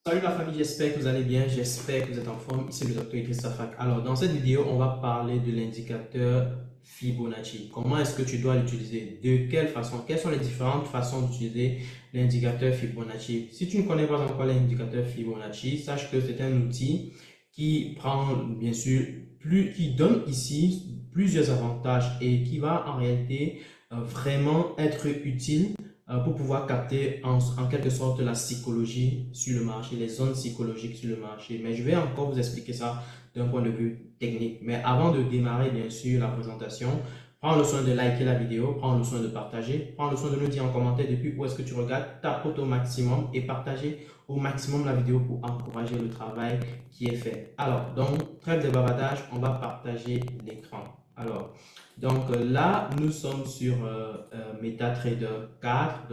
Salut la famille, j'espère que vous allez bien, j'espère que vous êtes en forme. Ici le docteur Idriss Safak. Alors, dans cette vidéo, on va parler de l'indicateur Fibonacci. Comment est-ce que tu dois l'utiliser? De quelle façon? Quelles sont les différentes façons d'utiliser l'indicateur Fibonacci? Si tu ne connais pas encore l'indicateur Fibonacci, sache que c'est un outil qui prend, bien sûr, qui donne ici plusieurs avantages et qui va en réalité vraiment être utile pour pouvoir capter en quelque sorte la psychologie sur le marché, les zones psychologiques sur le marché. Mais je vais encore vous expliquer ça d'un point de vue technique. Mais avant de démarrer, bien sûr, la présentation, prends le soin de liker la vidéo, prends le soin de partager, prends le soin de nous dire en commentaire depuis où est-ce que tu regardes, tapote au maximum et partager au maximum la vidéo pour encourager le travail qui est fait. Alors, donc, trêve de bavardage, on va partager l'écran. Alors, là, nous sommes sur MetaTrader 4,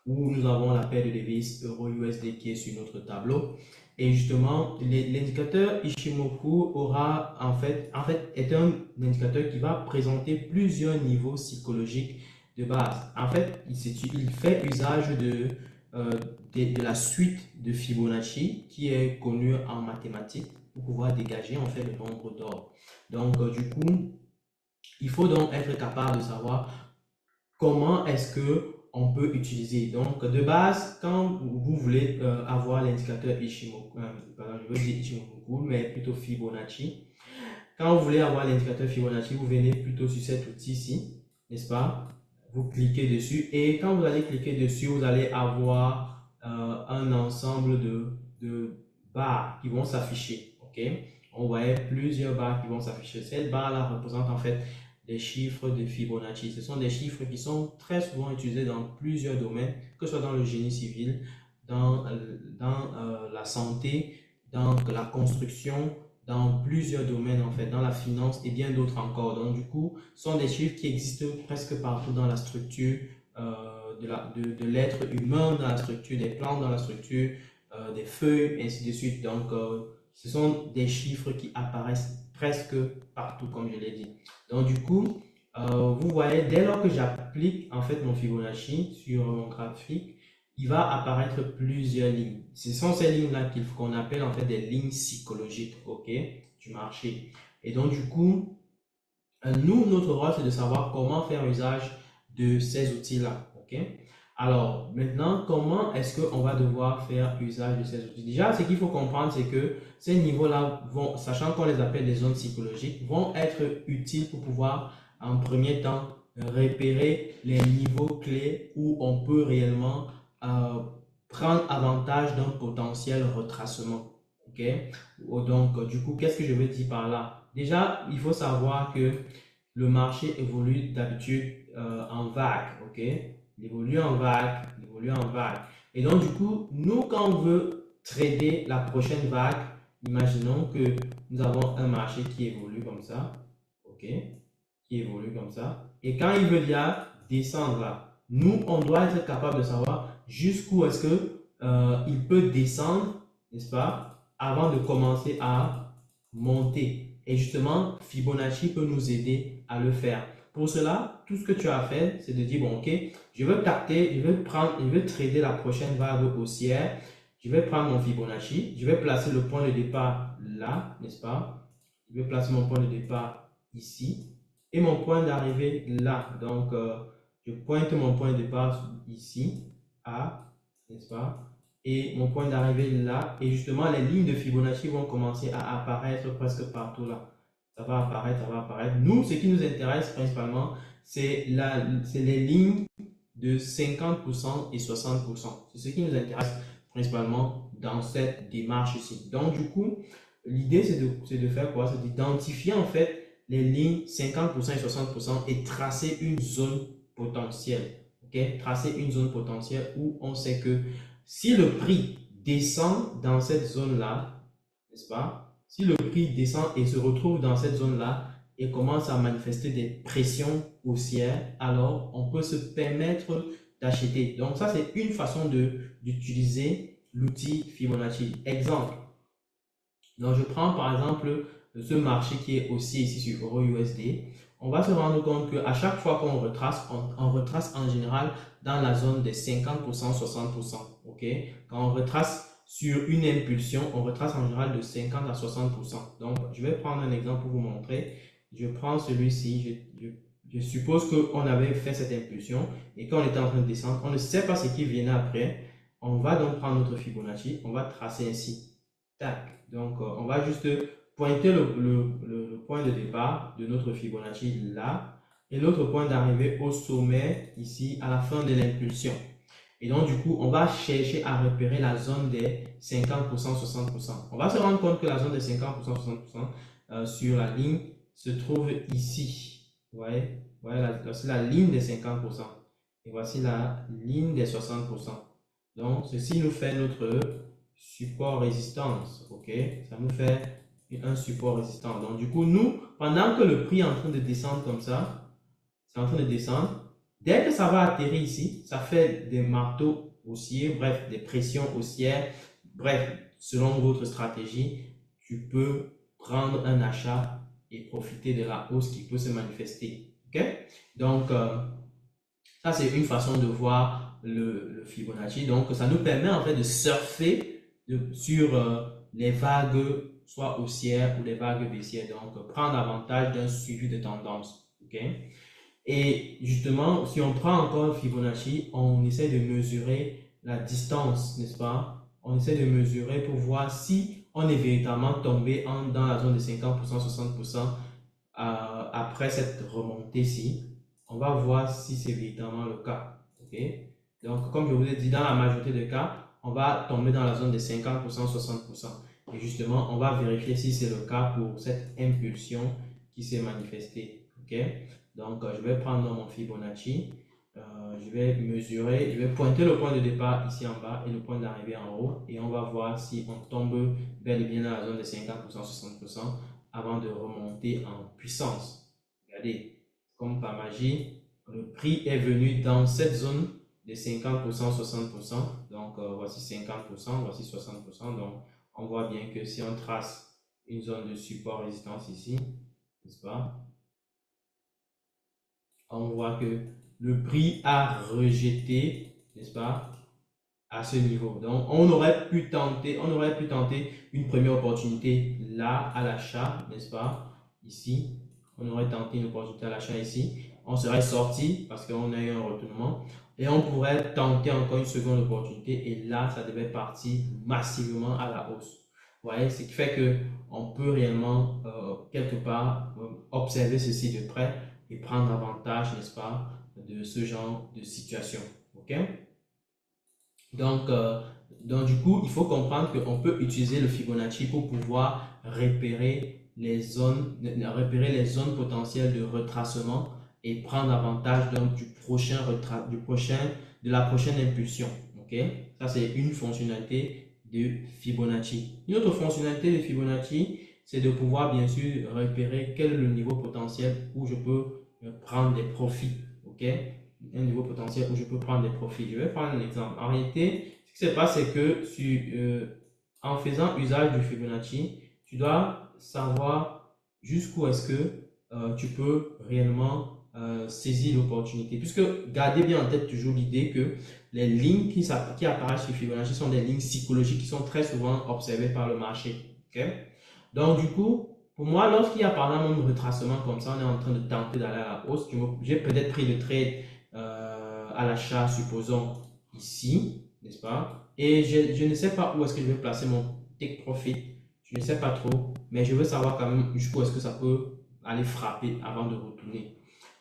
où nous avons la paire de devises euro-USD qui est sur notre tableau. Et justement, l'indicateur Ishimoku aura est un indicateur qui va présenter plusieurs niveaux psychologiques de base. En fait, il fait usage euh, de la suite de Fibonacci qui est connue en mathématiques pour pouvoir dégager en fait le nombre d'or. Du coup, il faut donc être capable de savoir comment est-ce que on peut utiliser. Donc, de base, quand vous voulez avoir l'indicateur Ishimoku, pardon, je veux dire Ishimoku, mais plutôt Fibonacci. Quand vous voulez avoir l'indicateur Fibonacci, vous venez plutôt sur cet outil-ci, n'est-ce pas? Vous cliquez dessus et quand vous allez cliquer dessus, vous allez avoir un ensemble de barres qui vont s'afficher. Ok? On voit plusieurs barres qui vont s'afficher. Cette barre-là représente en fait des chiffres de Fibonacci. Ce sont des chiffres qui sont très souvent utilisés dans plusieurs domaines, que ce soit dans le génie civil, dans la santé, dans la construction, dans plusieurs domaines en fait, dans la finance et bien d'autres encore. Donc du coup, ce sont des chiffres qui existent presque partout dans la structure de l'être humain, dans la structure des plantes, dans la structure des feuilles, ainsi de suite. Ce sont des chiffres qui apparaissent presque partout, comme je l'ai dit. Donc du coup, vous voyez, dès lors que j'applique en fait mon Fibonacci sur mon graphique, il va apparaître plusieurs lignes. Ce sont ces lignes-là qu'on appelle en fait des lignes psychologiques, ok, du marché. Et donc du coup, nous, notre rôle, c'est de savoir comment faire usage de ces outils-là, ok. Alors maintenant, comment est-ce qu'on va devoir faire usage de ces outils? Déjà, ce qu'il faut comprendre, c'est que ces niveaux-là vont, sachant qu'on les appelle des zones psychologiques, vont être utiles pour pouvoir, en premier temps, repérer les niveaux clés où on peut réellement euh, prendre avantage d'un potentiel retracement. Ok? Du coup, qu'est-ce que je veux dire par là? Déjà, il faut savoir que le marché évolue d'habitude en vague. Ok? Il évolue en vague, il évolue en vague. Et donc, du coup, nous, quand on veut trader la prochaine vague, imaginons que nous avons un marché qui évolue comme ça. Ok? Qui évolue comme ça. Et quand il veut bien descendre là, nous, on doit être capable de savoir jusqu'où est-ce que il peut descendre, n'est-ce pas, avant de commencer à monter. Et justement, Fibonacci peut nous aider à le faire. Pour cela, tout ce que tu as fait, c'est de dire, bon, ok, je veux capter, je veux trader la prochaine vague haussière. Je vais prendre mon Fibonacci, je vais placer le point de départ là, n'est-ce pas? Je vais placer mon point de départ ici et mon point d'arrivée là. Je pointe mon point de départ ici, A, n'est-ce pas? Et mon point d'arrivée là. Et justement, les lignes de Fibonacci vont commencer à apparaître presque partout là. Ça va apparaître, ça va apparaître. Nous, ce qui nous intéresse principalement, c'est les lignes de 50% et 60%. C'est ce qui nous intéresse principalement dans cette démarche-ci. Donc, du coup, l'idée, c'est de faire quoi? C'est d'identifier en fait les lignes 50% et 60% et tracer une zone potentielle. Ok? Tracer une zone potentielle où on sait que si le prix descend dans cette zone-là, n'est-ce pas? Si le prix descend et se retrouve dans cette zone-là et commence à manifester des pressions haussières, alors on peut se permettre d'acheter. Donc ça, c'est une façon d'utiliser l'outil Fibonacci. Exemple, donc, je prends par exemple ce marché qui est aussi ici sur Euro-USD. On va se rendre compte qu'à chaque fois qu'on retrace, on retrace en général dans la zone des 50%, 60%. Ok? Quand on retrace sur une impulsion, on retrace en général de 50 à 60%. Donc, je vais prendre un exemple pour vous montrer. Je prends celui-ci, je suppose qu'on avait fait cette impulsion et quand on était en train de descendre, on ne sait pas ce qui venait après. On va donc prendre notre Fibonacci, on va tracer ainsi. Tac. Donc, on va juste pointer le point de départ de notre Fibonacci là et l'autre point d'arrivée au sommet ici à la fin de l'impulsion. Et donc, du coup, on va chercher à repérer la zone des 50%, 60%. On va se rendre compte que la zone des 50%, 60% sur la ligne se trouve ici. Vous voyez, voici la ligne des 50%. Et voici la ligne des 60%. Donc, ceci nous fait notre support résistance. OK? Ça nous fait un support résistant. Donc, du coup, nous, pendant que le prix est en train de descendre comme ça, c'est en train de descendre, dès que ça va atterrir ici, ça fait des marteaux haussiers, bref, des pressions haussières. Bref, selon votre stratégie, tu peux prendre un achat et profiter de la hausse qui peut se manifester. OK? Donc, ça, c'est une façon de voir le Fibonacci. Donc, ça nous permet en fait de surfer sur les vagues, soit haussières ou les vagues baissières. Donc, prendre avantage d'un suivi de tendance. OK? Et justement, si on prend encore Fibonacci, on essaie de mesurer la distance, n'est-ce pas? On essaie de mesurer pour voir si on est véritablement tombé dans la zone de 50%, 60% après cette remontée-ci. On va voir si c'est véritablement le cas. Okay? Donc, comme je vous ai dit, dans la majorité des cas, on va tomber dans la zone de 50%, 60%. Et justement, on va vérifier si c'est le cas pour cette impulsion qui s'est manifestée. Okay? Donc, je vais prendre mon Fibonacci. Je vais mesurer, je vais pointer le point de départ ici en bas et le point d'arrivée en haut. Et on va voir si on tombe bel et bien dans la zone de 50%, 60% avant de remonter en puissance. Regardez, comme par magie, le prix est venu dans cette zone de 50%, 60%. Donc, voici 50%, voici 60%. Donc, on voit bien que si on trace une zone de support résistance ici, n'est-ce pas? On voit que le prix a rejeté, n'est-ce pas, à ce niveau. Donc, on aurait pu tenter une première opportunité là à l'achat, n'est-ce pas, ici. On aurait tenté une opportunité à l'achat ici. On serait sorti parce qu'on a eu un retournement et on pourrait tenter encore une seconde opportunité et là, ça devait partir massivement à la hausse. Vous voyez, ce qui fait que on peut réellement quelque part observer ceci de près et prendre avantage, n'est-ce pas, de ce genre de situation. OK? Donc, du coup, il faut comprendre qu'on peut utiliser le Fibonacci pour pouvoir repérer les zones potentielles de retracement et prendre avantage donc, de la prochaine impulsion. OK? Ça, c'est une fonctionnalité de Fibonacci. Une autre fonctionnalité de Fibonacci, c'est de pouvoir bien sûr repérer quel est le niveau potentiel où je peux prendre des profits. OK? Un niveau potentiel où je peux prendre des profits. Je vais prendre un exemple. En réalité, ce qui se passe, c'est que en faisant usage du Fibonacci, tu dois savoir jusqu'où est-ce que tu peux réellement saisir l'opportunité. Puisque gardez bien en tête toujours l'idée que les lignes qui apparaissent sur Fibonacci sont des lignes psychologiques qui sont très souvent observées par le marché. Okay? Donc, du coup, pour moi, lorsqu'il y a par exemple un retracement comme ça, on est en train de tenter d'aller à la hausse, j'ai peut-être pris le trade à l'achat, supposons ici, n'est-ce pas? Et je ne sais pas où est-ce que je vais placer mon take profit. Je ne sais pas trop, mais je veux savoir quand même jusqu'où est-ce que ça peut aller frapper avant de retourner.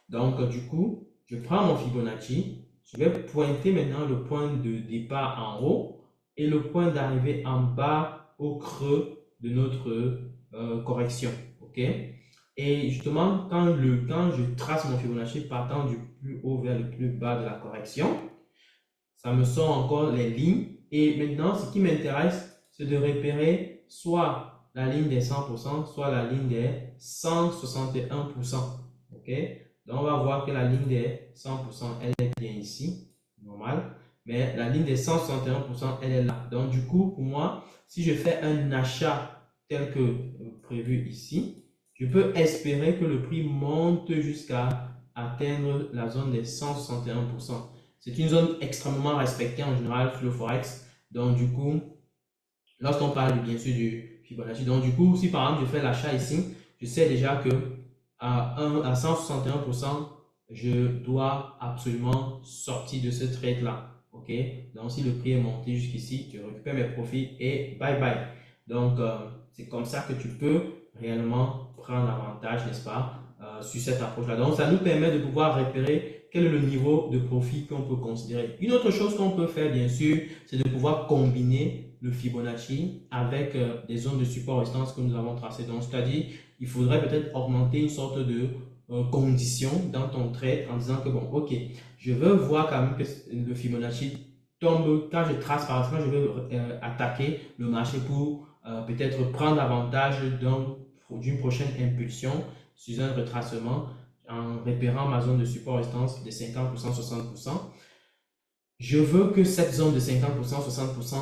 Donc, du coup, je prends mon Fibonacci, je vais pointer maintenant le point de départ en haut et le point d'arrivée en bas au creux de notre correction. OK? Et justement, quand je trace mon Fibonacci partant du plus haut vers le plus bas de la correction, ça me sort encore les lignes. Et maintenant, ce qui m'intéresse, c'est de repérer soit la ligne des 100%, soit la ligne des 161%. OK? Donc, on va voir que la ligne des 100%, elle est bien ici, normal. Mais la ligne des 161%, elle est là. Donc, du coup, pour moi, si je fais un achat tel que prévu ici, je peux espérer que le prix monte jusqu'à atteindre la zone des 161%. C'est une zone extrêmement respectée en général sur le Forex. Donc, du coup, lorsqu'on parle bien sûr du Fibonacci. Donc du coup, si par exemple je fais l'achat ici, je sais déjà que à 161%, je dois absolument sortir de ce trade-là. OK? Donc si le prix est monté jusqu'ici, je récupère mes profits et bye bye. Donc c'est comme ça que tu peux réellement prendre avantage, n'est-ce pas, sur cette approche-là. Donc ça nous permet de pouvoir repérer quel est le niveau de profit qu'on peut considérer. Une autre chose qu'on peut faire, bien sûr, c'est de pouvoir combiner le Fibonacci avec des zones de support résistance que nous avons tracées. Donc, c'est-à-dire, il faudrait peut-être augmenter une sorte de condition dans ton trade en disant que, bon, ok, je veux voir quand même que le Fibonacci tombe. Quand je trace, par exemple, je veux attaquer le marché pour peut-être prendre avantage d'une prochaine impulsion sur un retracement en repérant ma zone de support résistance de 50%, 60%. Je veux que cette zone de 50%, 60%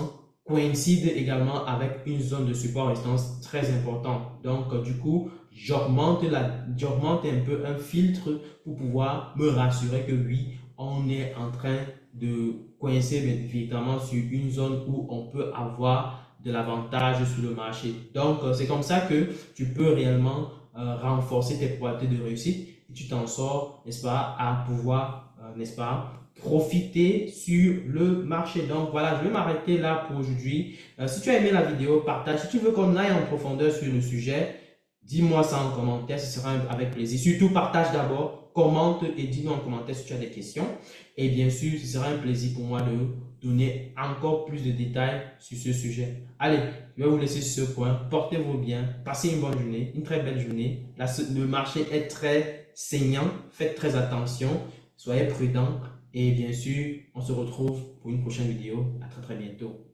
coïncide également avec une zone de support résistance très importante. Donc, du coup, j'augmente un peu un filtre pour pouvoir me rassurer que oui, on est en train de coincer véritablement sur une zone où on peut avoir de l'avantage sur le marché. Donc, c'est comme ça que tu peux réellement renforcer tes probabilités de réussite et tu t'en sors, n'est-ce pas, à pouvoir, n'est-ce pas, profiter sur le marché. Donc voilà, je vais m'arrêter là pour aujourd'hui. Si tu as aimé la vidéo, partage. Si tu veux qu'on aille en profondeur sur le sujet, dis-moi ça en commentaire, ce sera avec plaisir. Surtout, partage d'abord, commente et dis-nous en commentaire si tu as des questions. Et bien sûr, ce sera un plaisir pour moi de donner encore plus de détails sur ce sujet. Allez, je vais vous laisser sur ce point. Portez-vous bien, passez une bonne journée, une très belle journée. Le marché est très saignant, faites très attention, soyez prudents. Et bien sûr, on se retrouve pour une prochaine vidéo. À très très bientôt.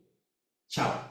Ciao!